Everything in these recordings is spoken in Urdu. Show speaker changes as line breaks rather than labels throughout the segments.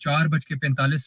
4:45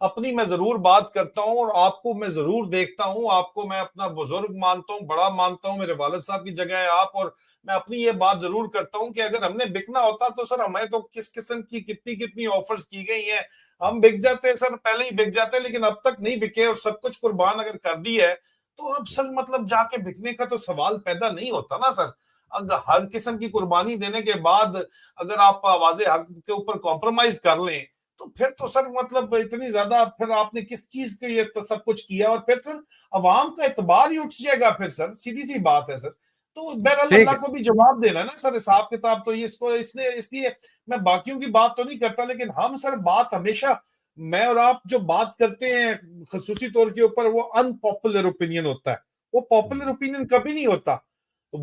اپنی میں ضرور بات کرتا ہوں اور آپ کو میں ضرور دیکھتا ہوں, آپ کو میں اپنا بزرگ مانتا ہوں, بڑا مانتا ہوں, میرے والد صاحب کی جگہ ہے آپ, اور میں اپنی یہ بات ضرور کرتا ہوں کہ اگر ہم نے بکنا ہوتا تو سر ہمیں تو کس قسم کی کتنی آفرز کی گئی ہیں, ہم بک جاتے ہیں سر, پہلے ہی بک جاتے ہیں, لیکن اب تک نہیں بکے اور سب کچھ قربان اگر کر دی ہے تو اب سر مطلب جا کے بکنے کا تو سوال پیدا نہیں ہوتا نا سر. اگر ہر قسم کی قربانی دینے کے بعد اگر آپ آواز حق کے اوپر کمپرومائز کر لیں تو پھر تو سر مطلب اتنی زیادہ پھر آپ نے کس چیز کے یہ سب کچھ کیا, اور پھر سر عوام کا اعتبار ہی اٹھ جائے گا پھر سر, سیدھی سی بات ہے سر. تو بہرحال
ٹھیک ہے.
اللہ کو بھی جواب دینا ہے نا سر, حساب کتاب تو اس لیے میں باقیوں کی بات تو نہیں کرتا, لیکن ہم سر بات ہمیشہ میں اور آپ جو بات کرتے ہیں خصوصی طور کے اوپر وہ ان پاپولر اوپینین ہوتا ہے, وہ پاپولر اوپینین کبھی نہیں ہوتا,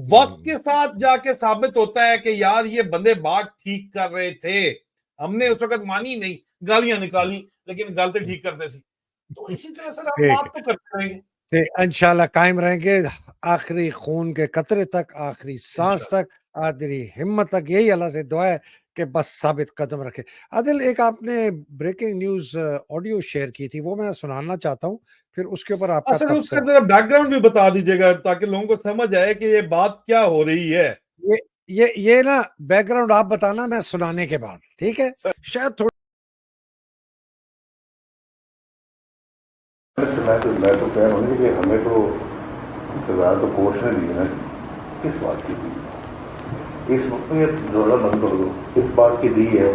وقت کے ساتھ جا کے ثابت ہوتا ہے کہ یار یہ بندے بات ٹھیک کر رہے تھے, ہم نے اس وقت مانی نہیں, گالیاں نکالی, لیکن غلطی ٹھیک کرتے سی. تو اسی طرح سر ہم
ٹھیک
بات تو کرتے رہیں گے
ہے, انشاءاللہ قائم رہیں گے آخری خون کے قطرے تک, آخری سانس
انشاءاللہ.
تک, آخری ہمت تک. یہی اللہ سے دعا ہے کہ بس ثابت قدم رکھے. عادل, ایک آپ نے بریکنگ نیوز آڈیو شیئر کی تھی, وہ میں سنانا چاہتا ہوں, پھر اس کے اوپر آپ کا
سر اس کا
تبصرہ.
ذرا بیک گراؤنڈ بھی بتا دیجیے گا تاکہ لوگوں کو سمجھ آئے کہ یہ بات کیا ہو رہی ہے.
یہ نا بیک گراؤنڈ آپ بتانا, میں سنانے کے بعد, ٹھیک ہے؟
سر
شاید تھوڑا
میں تو کہہ رہا ہوں کہ ہمیں تو سزا تو کوشش نے دی ہے, کس بات کی دی؟ اس وقت یہ روزہ بند کر دو. اس بات کی دی ہے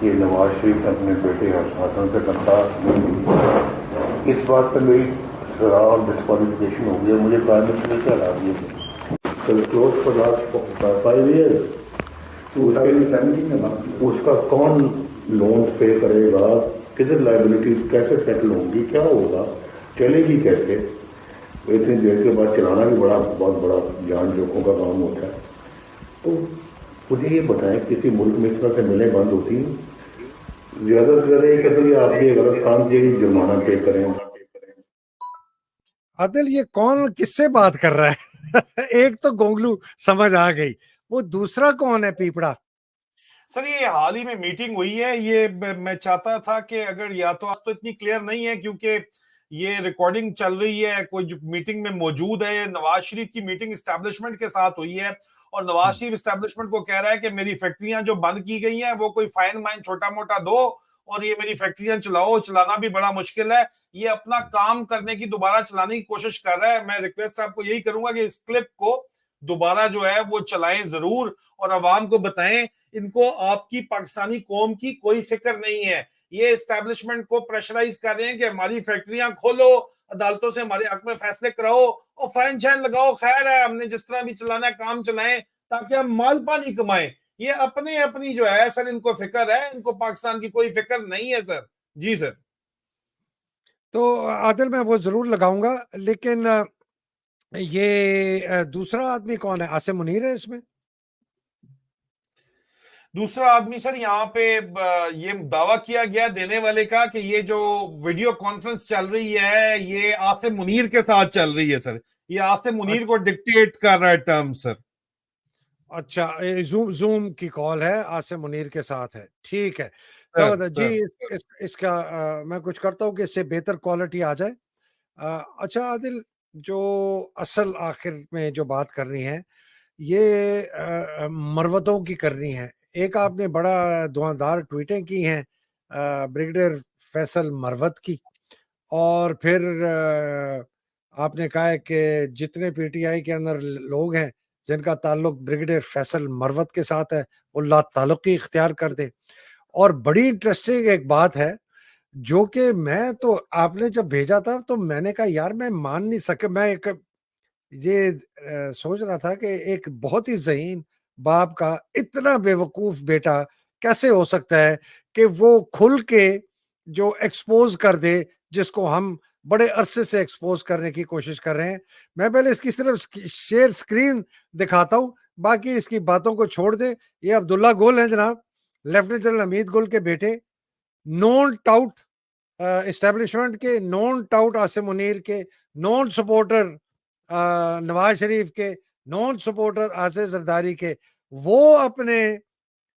کہ نواز شریف نے اپنے بیٹے حسن سے تنخواہ نہیں ملی, اس بات پہ میری سزا اور ڈسکوالیفیکیشن ہو گیا, مجھے پرائم منسٹر سے ہٹا دیا. کلوز پر پائی ہوئی ہے, اس کا کون لون پے کرے گا, کدھر لائبلٹیز کیسے سیٹل ہوں گی, کیا ہوگا, چلے گی کیسے؟ اتنی دیر کے بعد چلانا بھی بہت بڑا جان جوکھوں کا کام ہوتا ہے. تو مجھے یہ بتائیں, کسی ملک میں اس طرح سے ملیں بند ہوتی ہیں, زیادہ سے زیادہ یہ کہتے ہیں کہ آپ یہ غلط کام کیے, جرمانہ پے کریں.
عادل, یہ کون کس سے بات کر رہا ہے؟ ایک تو گونگلو سمجھ آ گئی, وہ دوسرا کون ہے پیپڑا؟
سر یہ حال ہی میں میٹنگ ہوئی ہے, یہ میں چاہتا تھا کہ اگر یا تو آج تو اتنی کلیئر نہیں ہے کیونکہ یہ ریکارڈنگ چل رہی ہے, کوئی جو میٹنگ میں موجود ہے, نواز شریف کی میٹنگ اسٹیبلشمنٹ کے ساتھ ہوئی ہے, اور نواز شریف اسٹیبلشمنٹ کو کہہ رہا ہے کہ میری فیکٹریاں جو بند کی گئی ہیں وہ کوئی فائن مائن چھوٹا موٹا دو اور یہ میری فیکٹریاں چلاؤ, چلانا بھی بڑا مشکل ہے, یہ اپنا کام کرنے کی دوبارہ چلانے کی کوشش کر رہا ہے. میں ریکویسٹ آپ کو یہی کروں گا کہ اس کلپ کو دوبارہ جو ہے وہ چلائیں ضرور, اور عوام کو بتائیں ان کو آپ کی پاکستانی قوم کی کوئی فکر نہیں ہے. یہ اسٹیبلشمنٹ کو پریشرائز کر رہے ہیں کہ ہماری فیکٹریاں کھولو, عدالتوں سے ہمارے حق میں فیصلے کراؤ اور فائن شائن لگاؤ, خیر ہے ہم نے جس طرح بھی چلانا ہے کام چلائیں تاکہ ہم مال پانی کمائیں. یہ اپنی جو ہے سر ان کو فکر ہے, ان کو پاکستان کی کوئی فکر نہیں ہے سر. جی سر.
تو عادل, میں وہ ضرور لگاؤں گا, لیکن یہ دوسرا آدمی کون ہے؟ عاصم منیر ہے اس میں؟
دوسرا آدمی سر یہاں پہ یہ دعویٰ کیا گیا دینے والے کا کہ یہ جو ویڈیو کانفرنس چل رہی ہے یہ عاصم منیر کے ساتھ چل رہی ہے سر, یہ عاصم منیر کو ڈکٹیٹ کر رہا ہے ٹرم سر.
اچھا, زوم کی کال ہے, عاصم منیر کے ساتھ ہے, ٹھیک ہے. جی, اس کا میں کچھ کرتا ہوں کہ اس سے بہتر کوالٹی آ جائے. اچھا عادل, جو اصل آخر میں جو بات کرنی ہے یہ مروتوں کی کرنی ہے. ایک آپ نے بڑا دعاندار ٹویٹیں کی ہیں بریگیڈیئر فیصل مروت کی, اور پھر آپ نے کہا ہے کہ جتنے پی ٹی آئی کے اندر لوگ ہیں جن کا تعلق بریگیڈیئر فیصل مروت کے ساتھ ہے وہ لا تعلقی اختیار کر دیں. اور بڑی انٹرسٹنگ ایک بات ہے جو کہ میں تو آپ نے جب بھیجا تھا تو میں نے کہا یار میں مان نہیں سکا, میں ایک یہ سوچ رہا تھا کہ ایک بہت ہی ذہین باپ کا اتنا بے وقوف بیٹا کیسے ہو سکتا ہے کہ وہ کھل کے جو ایکسپوز کر دے جس کو ہم بڑے عرصے سے ایکسپوز کرنے کی کوشش کر رہے ہیں. میں پہلے اس کی صرف شیئر سکرین دکھاتا ہوں, باقی اس کی باتوں کو چھوڑ دیں. یہ عبداللہ گل ہیں جناب, لیفٹیننٹ جنرل حمید گل کے بیٹے, نون ٹاؤٹ اسٹیبلشمنٹ کے, نون ٹاؤٹ عاصم منیر کے, نون سپورٹر نواز شریف کے, نون سپورٹر آصف زرداری کے. وہ اپنے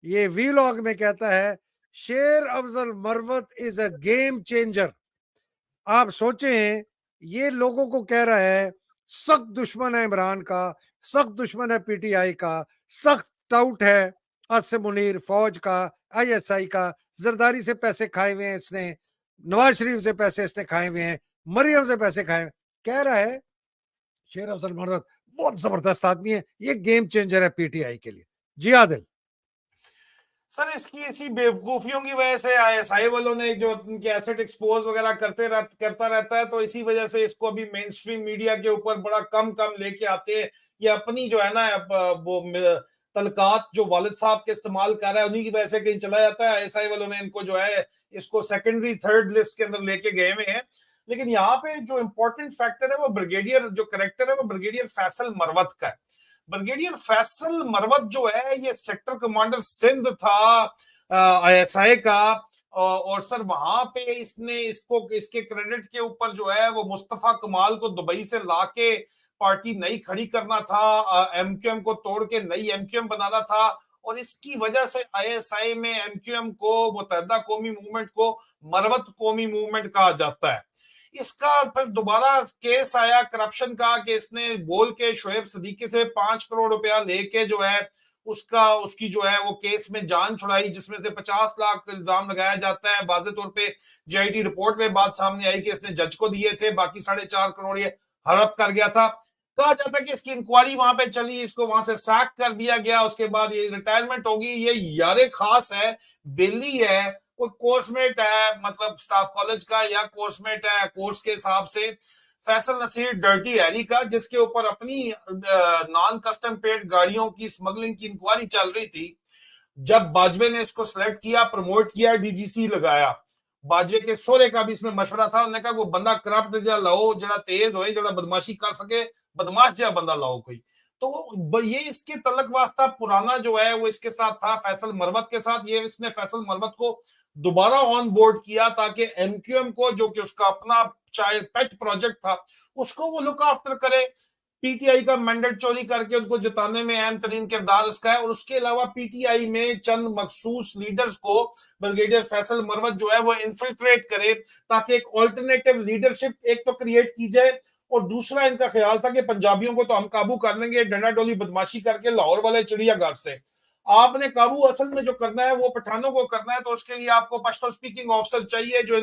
یہ وی لاگ میں کہتا ہے شیر افضل مروت از اے گیم چینجر. آپ سوچیں یہ لوگوں کو کہہ رہا ہے, سخت دشمن ہے عمران کا, سخت دشمن ہے پی ٹی آئی کا, سخت ٹاؤٹ ہے آصف منیر, فوج کا, آئی ایس آئی کا, زرداری سے پیسے کھائے ہوئے ہیں اس نے, نواز شریف سے پیسے اس نے کھائے ہوئے ہیں, مریم سے پیسے کھائے ہوئے. کہہ رہا ہے شیر افضل مروت بہت زبردست آدمی ہے, یہ گیم چینجر ہے پی ٹی آئی کے لیے. جی عادل.
سر اس کی اسی بیوقوفیوں کی وجہ سے آئی ایس آئی والوں نے جو ان کے ایسٹ ایکسپوز وغیرہ کرتا رہتا ہے, تو اسی وجہ سے اس کو ابھی مین اسٹریم میڈیا کے اوپر بڑا کم لے کے آتے ہیں. یہ اپنی جو ہے نا وہ تلقات جو والد صاحب کے استعمال کر رہا ہے انہی کی وجہ سے کہیں چلا جاتا ہے. آئی ایس آئی والوں نے ان کو جو ہے اس کو سیکنڈری تھرڈ لسٹ کے اندر لے کے گئے ہوئے ہیں. لیکن یہاں پہ جو امپورٹنٹ فیکٹر ہے وہ بریگیڈیئر جو کریکٹر ہے وہ بریگیڈیئر فیصل مروت کا ہے. بریگیڈیئر فیصل مروت جو ہے یہ سیکٹر کمانڈر سندھ تھا آئی ایس آئی کا, اور سر وہاں پہ اس نے اس کے کریڈٹ کے اوپر جو ہے وہ مصطفیٰ کمال کو دبئی سے لا کے پارٹی نئی کھڑی کرنا تھا, ایم کیو ایم کو توڑ کے نئی ایم کیو ایم بنانا تھا, اور اس کی وجہ سے آئی ایس آئی میں ایم کیو ایم کو, متحدہ قومی موومنٹ کو مروت قومی موومنٹ کہا جاتا ہے. اس کا پھر دوبارہ کیس آیا کرپشن کا کہ اس نے بول کے شعیب صدیقی سے 5 کروڑ روپیہ لے کے جو ہے اس کی جو ہے وہ کیس میں جان چھڑائی, جس میں سے 50 لاکھ الزام لگایا جاتا ہے. واضح طور پہ جے آئی ٹی رپورٹ میں بات سامنے آئی کہ اس نے جج کو دیے تھے, باقی 4.5 کروڑ یہ ہڑپ کر گیا تھا. کہا جاتا ہے کہ اس کی انکوائری وہاں پہ چلی, اس کو وہاں سے سیک کر دیا گیا, اس کے بعد یہ ریٹائرمنٹ ہوگی. یہ یار خاص ہے, بیلی ہے, کوئی کورس میٹ ہے, مطلب سٹاف کالج کا یا کورس میٹ ہے کورس کے حساب سے. فیصل نصیر ڈرٹی ایلی کا, جس کے اوپر اپنی نان کسٹم پیڈ گاڑیوں کی سمگلنگ کی انکوائری چل رہی تھی. جب باجوے نے اس کو سلیکٹ کیا, پروموٹ کیا, ڈی جی سی لگایا, باجوے کے سورے کا بھی اس میں مشورہ تھا. انہوں نے کہا وہ بندہ کرپٹ جا لاؤ, جڑا تیز ہوئے, جڑا بدماشی کر سکے, بدماش جا بندہ لاؤ کوئی. تو یہ اس کے تعلق واسطہ پرانا جو ہے وہ اس کے ساتھ تھا, فیصل مروت کے ساتھ. یہ اس نے فیصل مروت کو دوبارہ آن بورڈ کیا تاکہ ایم کیو ایم کو, جو کہ اس کا اپنا چائلڈ پیٹ پروجیکٹ تھا, اس کو وہ لک آفٹر کرے. پی ٹی آئی کا مینڈیٹ چوری کر کے ان کو جتانے میں اہم ترین کردار اس کا ہے. اور اس کے علاوہ پی ٹی آئی میں چند مخصوص لیڈرز کو بریگیڈیئر فیصل مروت جو ہے وہ انفلٹریٹ کرے تاکہ ایک آلٹرنیٹو لیڈرشپ ایک تو کریٹ کی جائے, اور دوسرا ان کا خیال تھا کہ پنجابیوں کو تو ہم قابو کر لیں گے ڈنڈا ڈولی بدماشی کر کے لاہور والے چڑیا گھر سے. آپ نے قابو اصل میں جو کرنا ہے وہ پٹھانوں کو کرنا ہے, تو اس کے لیے آپ کو پشتو سپیکنگ آفیسر چاہیے جو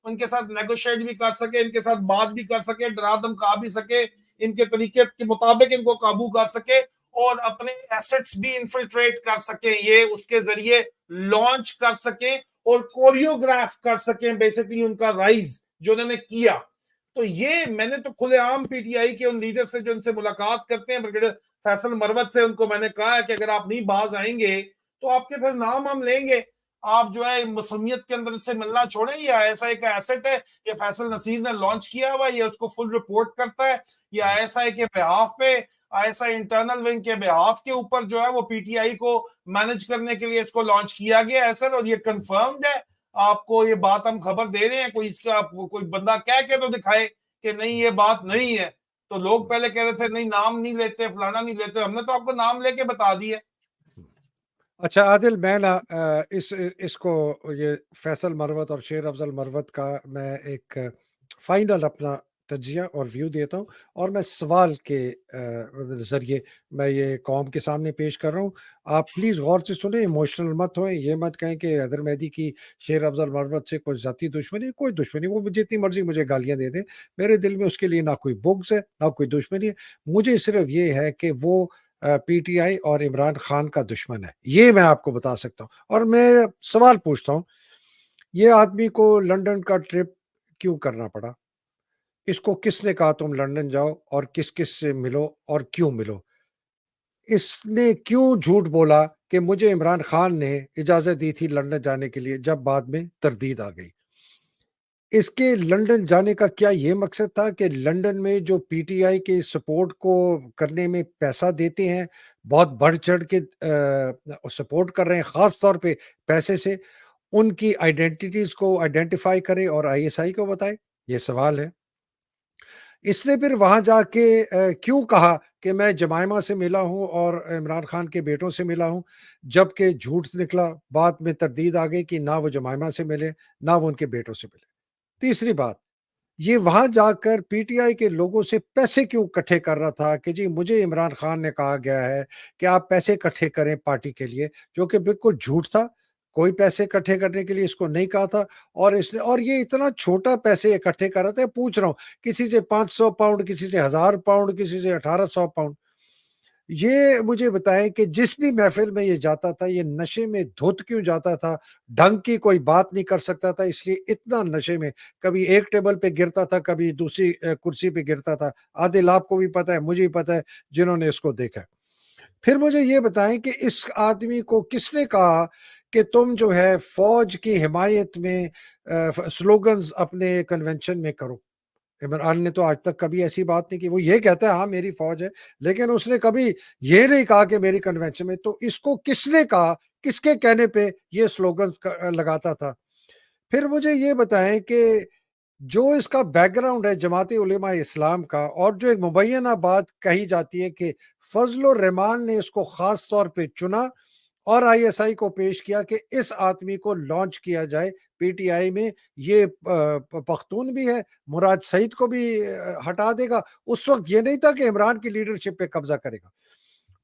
ان کے ساتھ نیگوشیٹ بھی کر سکے, ان کے ساتھ بات بھی کر سکے, ڈرا دھمکا بھی سکے, ان کے طریقے کے مطابق ان کو قابو کر سکے, اور اپنے ایسٹس بھی انفلٹریٹ کر سکیں, یہ اس کے ذریعے لانچ کر سکیں اور کوریوگراف کر سکیں بیسیکلی ان کا رائز جو انہوں نے کیا. تو یہ میں نے تو کھلے عام پی ٹی آئی کے ان لیڈر سے جو ان سے ملاقات کرتے ہیں بریگیڈیئر فیصل مروت سے, ان کو میں نے کہا ہے کہ اگر آپ نہیں باز آئیں گے تو آپ کے پھر نام ہم لیں گے. آپ جو ہے مسلمیت کے اندر سے ملنا چھوڑیں, یہ آئی ایس آئی کا ایسٹ ہے, یہ فیصل نصیر نے لانچ کیا ہوا, یہ اس کو فل رپورٹ کرتا ہے, یہ آئی ایس آئی کے بہاف پہ, I S I internal wing کے بہاف کے اوپر جو ہے وہ پی ٹی آئی کو مینج کرنے کے لیے اس کو لانچ کیا گیا ہے سر. اور یہ کنفرمڈ ہے, آپ کو یہ بات ہم خبر دے رہے ہیں. کوئی اس کا کوئی بندہ کہہ کے تو دکھائے کہ نہیں یہ بات نہیں ہے. تو لوگ پہلے کہہ رہے تھے نہیں نام نہیں لیتے, فلانا نہیں لیتے, ہم نے تو آپ کو نام لے کے بتا دیا.
اچھا عادل, میں نا اس کو یہ فیصل مروت اور شیر افضل مروت کا میں ایک فائنل اپنا تجزیہ اور ویو دیتا ہوں, اور میں سوال کے ذریعے میں یہ قوم کے سامنے پیش کر رہا ہوں. آپ پلیز غور سے سنیں, ایموشنل مت ہوئیں, یہ مت کہیں کہ حیدر مہدی کی شیر افضل مروت سے کوئی ذاتی دشمنی, کوئی دشمنی, وہ جتنی مرضی مجھے گالیاں دے دیں, میرے دل میں اس کے لیے نہ کوئی بغض ہے نہ کوئی دشمنی ہے. مجھے صرف یہ ہے کہ وہ پی ٹی آئی اور عمران خان کا دشمن ہے, یہ میں آپ کو بتا سکتا ہوں. اور میں سوال پوچھتا ہوں, یہ آدمی کو لنڈن کا ٹرپ کیوں کرنا پڑا؟ اس کو کس نے کہا تم لنڈن جاؤ, اور کس کس سے ملو اور کیوں ملو؟ اس نے کیوں جھوٹ بولا کہ مجھے عمران خان نے اجازت دی تھی لنڈن جانے کے لیے, جب بعد میں تردید آ گئی؟ اس کے لنڈن جانے کا کیا یہ مقصد تھا کہ لنڈن میں جو پی ٹی آئی کے سپورٹ کو کرنے میں پیسہ دیتے ہیں, بہت بڑھ چڑھ کے سپورٹ کر رہے ہیں, خاص طور پہ پیسے سے, ان کی آئیڈینٹیٹیز کو آئیڈینٹیفائی کرے اور آئی ایس آئی کو بتائے؟ یہ سوال ہے. اس نے پھر وہاں جا کے کیوں کہا کہ میں جمائمہ سے ملا ہوں اور عمران خان کے بیٹوں سے ملا ہوں، جبکہ جھوٹ نکلا، بعد میں تردید آ گئی کہ نہ وہ جمائمہ سے ملے نہ وہ ان کے بیٹوں سے ملے۔ تیسری بات، یہ وہاں جا کر پی ٹی آئی کے لوگوں سے پیسے کیوں اکٹھے کر رہا تھا کہ جی مجھے عمران خان نے کہا گیا ہے کہ آپ پیسے اکٹھے کریں پارٹی کے لیے، جو کہ بالکل جھوٹ تھا۔ کوئی پیسے اکٹھے کرنے کے لیے اس کو نہیں کہا تھا، اور اس نے، اور یہ اتنا چھوٹا پیسے اکٹھے کر رہا تھا، پوچھ رہا ہوں کسی سے 500 پاؤنڈ، کسی سے 1000 پاؤنڈ، کسی سے 1800 پاؤنڈ۔ یہ مجھے بتائیں کہ جس بھی محفل میں یہ جاتا تھا، یہ نشے میں دھت کیوں جاتا تھا؟ ڈھنگ کی کوئی بات نہیں کر سکتا تھا، اس لیے اتنا نشے میں کبھی ایک ٹیبل پہ گرتا تھا، کبھی دوسری کرسی پہ گرتا تھا۔ عادل آپ کو بھی پتہ ہے، مجھے بھی پتہ ہے، جنہوں نے اس کو دیکھا۔ پھر مجھے یہ بتائیں کہ اس آدمی کو کس نے کہا کہ تم جو ہے فوج کی حمایت میں سلوگنز اپنے کنونشن میں کرو؟ عمران نے تو آج تک کبھی ایسی بات نہیں کی۔ وہ یہ کہتا ہے ہاں میری فوج ہے، لیکن اس نے کبھی یہ نہیں کہا کہ میری کنونشن میں۔ تو اس کو کس نے کہا، کس کے کہنے پہ یہ سلوگنز لگاتا تھا؟ پھر مجھے یہ بتائیں کہ جو اس کا بیک گراؤنڈ ہے جماعت علماء اسلام کا، اور جو ایک مبینہ بات کہی جاتی ہے کہ فضل الرحمان نے اس کو خاص طور پہ چنا اور آئی ایس آئی کو پیش کیا کہ اس آدمی کو لانچ کیا جائے پی ٹی آئی میں، یہ پختون بھی ہے، مراد سعید کو بھی ہٹا دے گا۔ اس وقت یہ نہیں تھا کہ عمران کی لیڈرشپ پہ قبضہ کرے گا۔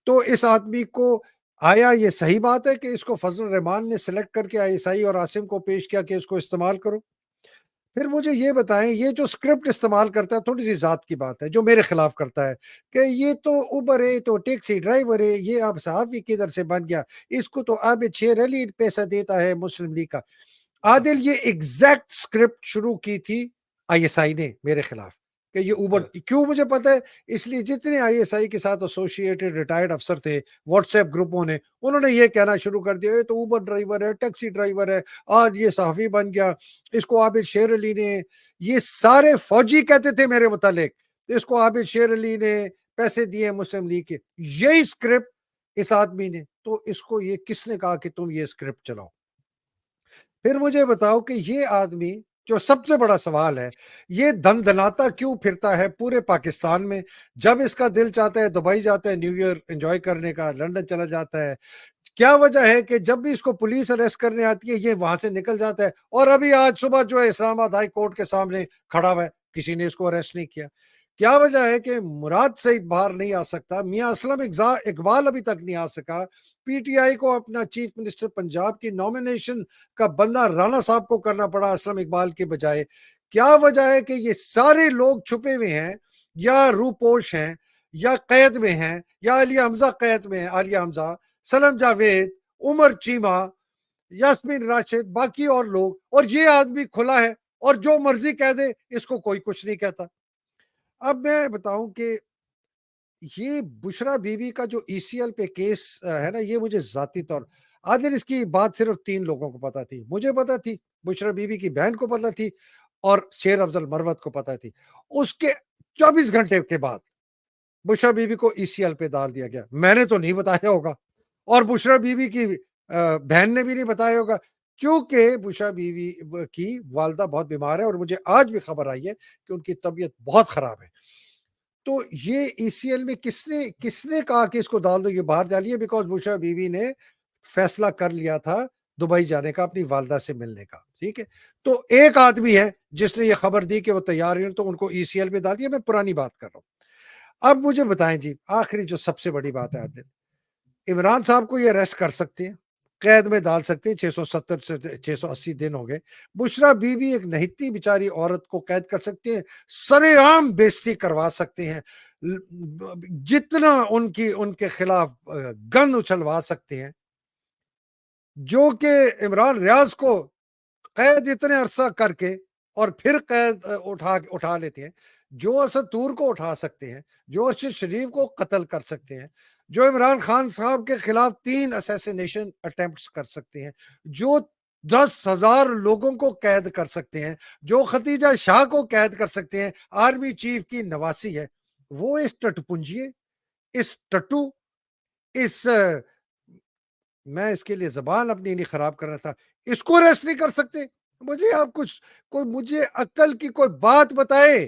تو اس آدمی کو، آیا یہ صحیح بات ہے کہ اس کو فضل الرحمان نے سلیکٹ کر کے آئی ایس آئی اور عاصم کو پیش کیا کہ اس کو استعمال کرو؟ پھر مجھے یہ بتائیں، یہ جو اسکرپٹ استعمال کرتا ہے، تھوڑی سی ذات کی بات ہے جو میرے خلاف کرتا ہے کہ یہ تو اوبر ہے، تو ٹیکسی ڈرائیور ہے، یہ اب صحافی کدھر سے بن گیا، اس کو تو عابد شیر علی پیسہ دیتا ہے مسلم لیگ کا۔ عادل، یہ ایگزیکٹ اسکرپٹ شروع کی تھی آئی ایس آئی نے میرے خلاف کہ یہ اوبر، کیوں مجھے پتہ ہے؟ اس لیے جتنے آئی ایس آئی کے ساتھ ایسوسیٹڈ ریٹائرڈ افسر تھے واٹس ایپ گروپوں نے، انہوں نے یہ کہنا شروع کر دیا یہ تو اوبر ڈرائیور ہے، ٹیکسی ڈرائیور ہے، آج یہ صحافی بن گیا، اس کو عابد شیر علی نے، یہ سارے فوجی کہتے تھے میرے متعلق، اس کو عابد شیر علی نے پیسے دیے مسلم لیگ کے۔ یہی اسکرپٹ اس آدمی نے، تو اس کو یہ کس نے کہا کہ تم یہ اسکرپٹ چلاؤ؟ پھر مجھے بتاؤ کہ یہ آدمی، جو سب سے بڑا سوال ہے، یہ دن دناتا کیوں پھرتا ہے پورے پاکستان میں؟ جب اس کا دل چاہتا ہے دبئی جاتا ہے نیو ایئر انجوائے کرنے کا، لندن چلا جاتا ہے۔ کیا وجہ ہے کہ جب بھی اس کو پولیس اریسٹ کرنے آتی ہے یہ وہاں سے نکل جاتا ہے؟ اور ابھی آج صبح جو ہے اسلام آباد ہائی کورٹ کے سامنے کھڑا ہوا ہے، کسی نے اس کو اریسٹ نہیں کیا۔ کیا وجہ ہے کہ مراد سعید باہر نہیں آ سکتا، میاں اسلم اقبال ابھی تک نہیں آ سکا، پی ٹی آئی کو اپنا چیف منسٹر پنجاب کی نومینیشن کا بندہ رانا صاحب کو کرنا پڑا اسلم اقبال کے بجائے؟ کیا وجہ ہے کہ یہ سارے لوگ چھپے ہوئے ہیں، یا روپوش ہیں، یا قید میں ہیں، یا علی حمزہ قید میں ہیں، علی حمزہ، سلم جاوید، عمر چیمہ، یاسمین راشد، باقی اور لوگ، اور یہ آدمی کھلا ہے اور جو مرضی کہہ دے، اس کو کوئی کچھ نہیں کہتا۔ اب میں بتاؤں کہ یہ بشرا بی بی کا جو ای سی ایل پہ کیس ہے نا، یہ مجھے ذاتی طور، عادل اس کی بات صرف 3 لوگوں کو پتا تھی، مجھے پتا تھی، بشرا بی بی کی بہن کو پتا تھی، اور شیر افضل مروت کو پتا تھی۔ اس کے 24 گھنٹے کے بعد بشرا بی بی کو ای سی ایل پہ ڈال دیا گیا۔ میں نے تو نہیں بتایا ہوگا، اور بشرا بی بی کی بہن نے بھی نہیں بتایا ہوگا، کیونکہ بشرا بی بی کی والدہ بہت بیمار ہے، اور مجھے آج بھی خبر آئی ہے کہ ان کی طبیعت بہت خراب ہے۔ تو یہ ای سی ایل میں کس نے کہا کہ اس کو ڈال دو، یہ باہر ڈالیے، بیکاز بشرا بی بی نے فیصلہ کر لیا تھا دبئی جانے کا، اپنی والدہ سے ملنے کا، ٹھیک ہے؟ تو ایک آدمی ہے جس نے یہ خبر دی کہ وہ تیار ہیں، تو ان کو ای سی ایل پہ ڈال دیا۔ میں پرانی بات کر رہا ہوں۔ اب مجھے بتائیں جی، آخری جو سب سے بڑی بات ہے عادل، عمران صاحب کو یہ اریسٹ کر سکتے ہیں، قید میں ڈال سکتے ہیں، 670 سے 680 دن ہو گئے۔ بشرا بی بی ایک نہتی بیچاری عورت کو قید کر سکتے ہیں، سرے عام بےزتی کروا سکتے ہیں، جتنا ان کے خلاف گند اچھلوا سکتے ہیں، جو کہ عمران ریاض کو قید اتنے عرصہ کر کے اور پھر قید اٹھا لیتے ہیں، جو اسد طور کو اٹھا سکتے ہیں، جو ارشد شریف کو قتل کر سکتے ہیں، جو عمران خان صاحب کے خلاف 3 اسیسینیشن اٹیمپٹس کر سکتے ہیں، جو 10,000 لوگوں کو قید کر سکتے ہیں، جو ختیجہ شاہ کو قید کر سکتے ہیں، آرمی چیف کی نواسی ہے، وہ اس ٹٹپنجیے، اس ٹٹو، اس میں اس کے لیے زبان اپنی نہیں خراب کر رہا تھا، اس کو ریسٹ نہیں کر سکتے؟ مجھے آپ کچھ کوئی مجھے عقل کی کوئی بات بتائے۔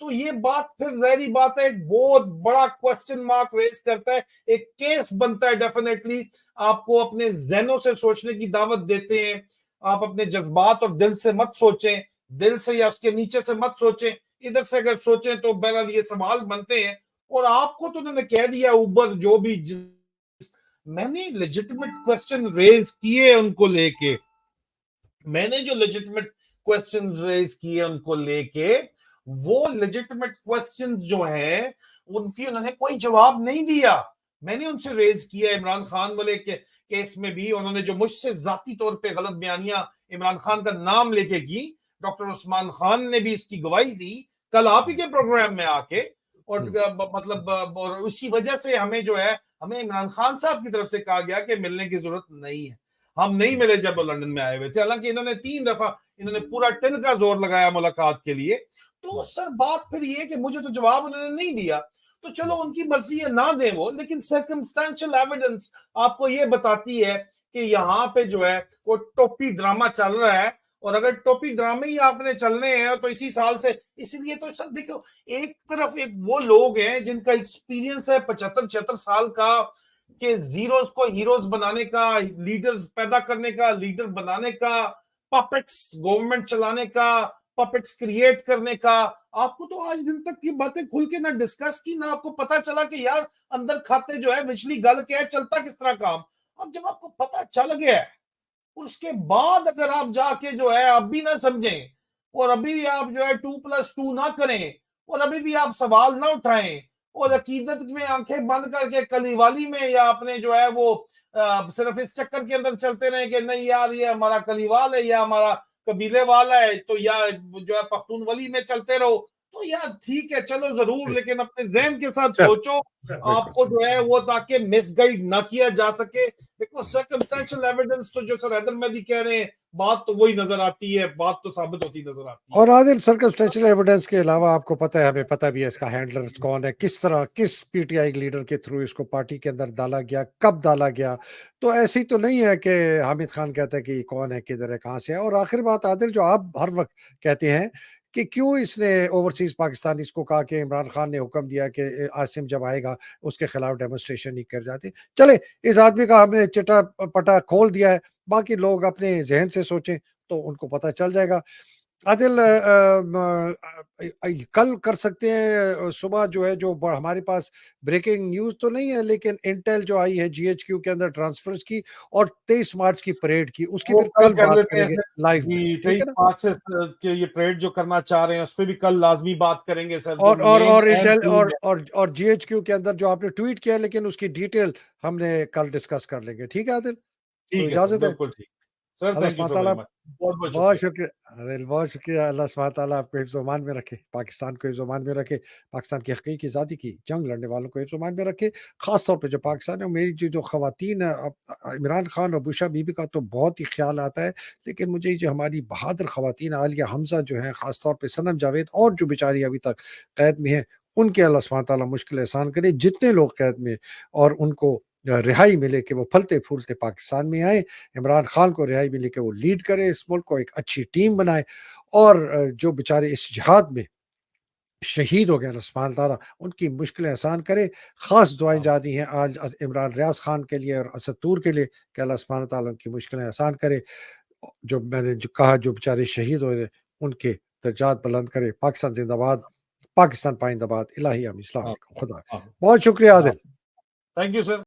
تو یہ بات پھر ظاہری بات ہے ایک بہت بڑا کوسچن مارک ریز کرتا ہے, ایک کیس بنتا ہے. ڈیفینیٹلی آپ کو اپنے ذہنوں سے سوچنے کی دعوت دیتے ہیں, آپ اپنے جذبات اور دل سے مت سوچیں, دل سے یا اس کے نیچے سے مت سوچیں, ادھر سے اگر سوچیں تو بہرحال یہ سوال بنتے ہیں. اور آپ کو تو انہوں نے کہہ دیا اوبر جو بھی, میں نے لیجٹیمیٹ کوسچن ریز کیے ان کو لے کے, میں نے جو لیجٹیمیٹ کوسچن ریز کیے ان کو لے کے, وہ لیجٹیمیٹ کوسچن جو ہیں ان کی انہوں نے کوئی جواب نہیں دیا. میں نے ان سے ریز کیا عمران خان والے کیس میں بھی, انہوں نے جو مجھ سے ذاتی طور پہ غلط بیانیاں عمران خان کا نام لے کے کی, ڈاکٹر عثمان خان نے بھی اس کی گواہی دی کل آپ ہی کے پروگرام میں آ کے, اور مطلب اور اسی وجہ سے ہمیں جو ہے, ہمیں عمران خان صاحب کی طرف سے کہا گیا کہ ملنے کی ضرورت نہیں ہے. ہم نہیں ملے جب وہ لندن میں آئے ہوئے تھے, حالانکہ انہوں نے 3 دفعہ انہوں نے پورا ٹن کا زور لگایا ملاقات کے لیے. تو سر بات پھر یہ کہ مجھے تو جواب انہوں نے نہیں دیا, تو چلو ان کی مرضی ہے نہ دیں وہ, لیکن سرکمسٹینشل ایویڈنس آپ کو یہ بتاتی ہے کہ یہاں پہ جو ہے وہ ٹوپی ڈرامہ چل رہا ہے. اور اگر ٹوپی ڈرامے ہی آپ نے چلنے ہیں تو اسی سال سے, اسی لیے تو سب دیکھو, ایک طرف ایک وہ لوگ ہیں جن کا ایکسپیرینس ہے 75-76 سال کا, کہ زیروز کو ہیروز بنانے کا, لیڈرز پیدا کرنے کا, لیڈر بنانے کا, پپٹس گورنمنٹ چلانے کا, پپٹس کریٹ کرنے کا. آپ کو تو آج دن تک یہ باتیں کھل کے نہ ڈسکس کی, نہ آپ کو پتا چلا کہ یار اندر کھاتے جو ہے وچلی گل کیا ہے, چلتا کس طرح کام. اب جب آپ کو پتا چل گیا ہے, اس کے بعد اگر آپ جا کے جو ہے اب بھی نہ سمجھیں, اور ابھی بھی آپ جو ہے 2+2 نہ کریں, اور ابھی بھی آپ سوال نہ اٹھائیں, اور عقیدت میں آنکھیں بند کر کے کلیوالی میں یا اپنے جو ہے وہ صرف اس چکر کے اندر چلتے رہیں کہ نہیں یار یہ ہمارا کلیوال ہے یا ہمارا قبیلے والا ہے, تو یا جو ہے پختون ولی میں چلتے رہو, تو یار ٹھیک ہے چلو ضرور, لیکن اپنے ذہن کے ساتھ سوچو آپ کو جو ہے وہ, تاکہ مس گائیڈ نہ کیا جا سکے. دیکھو سرکمسٹینشل ایویڈنس تو جو سر حیدر مہدی کہہ رہے ہیں, بات تو وہی نظر آتی ہے, بات تو ثابت ہوتی نظر آتی ہے.
اور عادل سرکمسٹینشل ایویڈنس کے علاوہ آپ کو پتہ ہے, ہمیں پتہ بھی ہے اس کا ہینڈلر کون ہے, کس طرح کس پی ٹی آئی لیڈر کے تھرو اس کو پارٹی کے اندر ڈالا گیا, کب ڈالا گیا. تو ایسی تو نہیں ہے کہ حامد خان کہتا ہے کہ کون ہے, کدھر ہے, کہاں سے ہے. اور آخر بات عادل, جو آپ ہر وقت کہتے ہیں کہ کیوں اس نے اوورسیز پاکستانی اس کو کہا کہ عمران خان نے حکم دیا کہ عاصم جب آئے گا اس کے خلاف ڈیمونسٹریشن ہی کر جاتے. چلے اس آدمی کا ہم نے چٹا پٹا کھول دیا ہے, باقی لوگ اپنے ذہن سے سوچیں تو ان کو پتہ چل جائے گا. عادل کل کر سکتے ہیں صبح جو ہے, جو ہمارے پاس بریکنگ نیوز تو نہیں ہے, لیکن انٹیل جو آئی ہے جی ایچ کیو کے اندر ٹرانسفرز کی اور 23 مارچ کی پریڈ کی, اس کی
وہ
پھر کل
کر
بات
لیتے
کریں
ہیں
گے
سر,
لائیو میں, ٹھیک ہے نا.
23 مارچ سے کہ یہ پریڈ جو کرنا چاہ رہے ہیں اس پہ بھی کل لازمی بات کریں گے سر.
اور انٹیل اور جی ایچ کیو کے اندر جو آپ نے ٹویٹ کیا, لیکن اس کی ڈیٹیل ہم نے کل ڈسکس کر لیں گے, ٹھیک ہے عادل. تو اجازت ہے,
بالکل ٹھیک سر,
اللہ
تھینک یو
سبحانہ
سو ویری
تعالیٰ
مچ, بہت بہت
بہت
شکریہ.
شکریہ, بہت شکریہ. اللہ سبحانہ تعالیٰ آپ کو حفظ و امان میں رکھے, پاکستان کو حفظ و امان میں رکھے, پاکستان کی حقیقی آزادی کی جنگ لڑنے والوں کو حفظ و امان میں رکھے, خاص طور پہ جو پاکستان ہے. میری جو خواتین ہیں, عمران خان اور بوشا بی بی کا تو بہت ہی خیال آتا ہے, لیکن مجھے جو ہماری بہادر خواتین عالیہ حمزہ جو ہیں, خاص طور پہ صنم جاوید, اور جو بیچاری ابھی تک قید میں ہیں, ان کے اللہ سبحانہ تعالیٰ مشکل احسان کرے. جتنے لوگ قید میں اور ان کو رہائی ملے کہ وہ پھلتے پھولتے پاکستان میں آئے, عمران خان کو رہائی ملے کہ وہ لیڈ کرے اس ملک کو, ایک اچھی ٹیم بنائے, اور جو بیچارے اس جہاد میں شہید ہو گئے, اللہ سبحانہ تعالیٰ ان کی مشکلیں آسان کرے. خاص دعائیں جاتی ہیں آج عمران ریاض خان کے لیے اور اسد طور کے لیے کہ اللہ سبحانہ تعالیٰ ان کی مشکلیں آسان کرے. جو میں نے جو کہا, جو بیچارے شہید ہوئے ان کے درجات بلند کرے. پاکستان زندہ باد, پاکستان پائندہ باد. الہی آمین. السلام علیکم. خدا. بہت شکریہ عادل.
Thank you sir.